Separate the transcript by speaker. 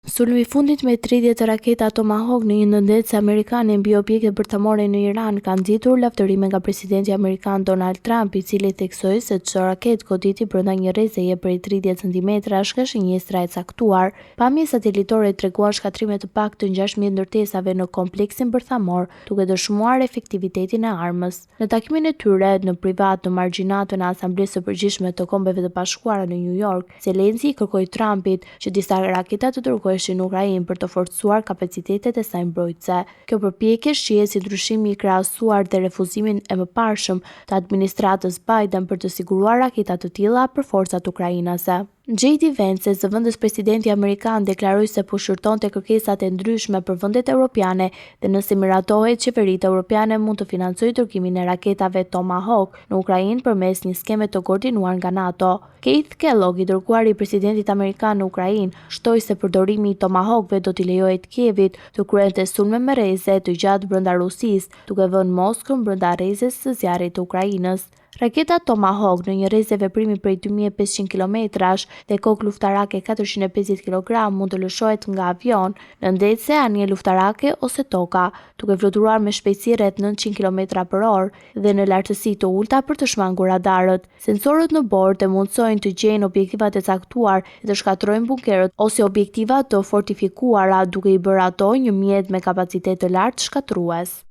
Speaker 1: Sulmi i fundit me 30 raketa Tomahawk në një ndërtesë amerikane mbi objekte bërthamore në Iran ka nxitur lavdërime nga presidenti amerikan Donald Trump, i cili theksoi se çdo raketë goditi brenda një rrezeje prej 30 cm-sh ka shënjestra e caktuar. Pamje satelitore treguan shkatrime të paktën 16 ndërtesave në kompleksin bërthamor, duke dëshmuar efektivitetin e armës. Në takimin e tyre në privat në margjinatën e Asamblesë së Përgjithshme të Kombeve të Bashkuara në New York, Zelenski kërkoi Trumpit që disa raketa të dërgoheshin në Ukrainë për të forcuar kapacitetet e saj mbrojtëse. Kjo përpjekje shihet si ndryshimi i krahasuar dhe refuzimin e mëparshëm të administratës Biden për të siguruar raketa të tilla për forcat ukrainase. J.D. Vance, zëvendës presidenti amerikan, deklaroi se po shërtonte kërkesat e ndryshme për vendet europiane dhe nëse miratohet, qeveritë europiane mund të financojë dërgimin e raketave Tomahawk në Ukrainë përmes një skeme të koordinuar nga NATO. Keith Kellogg, i dërguari i presidentit amerikan në Ukrainë, shtoi se përdorimi i Tomahawkëve do t'i lejohet Kievit të kryente sulme me rreze të gjatë brenda Rusisë, duke vënë Moskën brenda rrezes së zjarrit të Ukrainës. Raketa Tomahawk në një rrezë veprimi prej 2500 km-sh dhe kokë luftarake 450 kg mund të lëshohet nga avion, në ndece, anije luftarake ose toka, duke fluturuar me shpejtësi rreth 900 km/h dhe në lartësi të ulta për të shmangur radarët. Sensorët në bord e mundsojnë të gjejnë objektivat e caktuar dhe të shkatrojnë bunkerët ose objektivat të fortifikuara, duke i bërë ato një mjet me kapacitet të lartë shkatrues.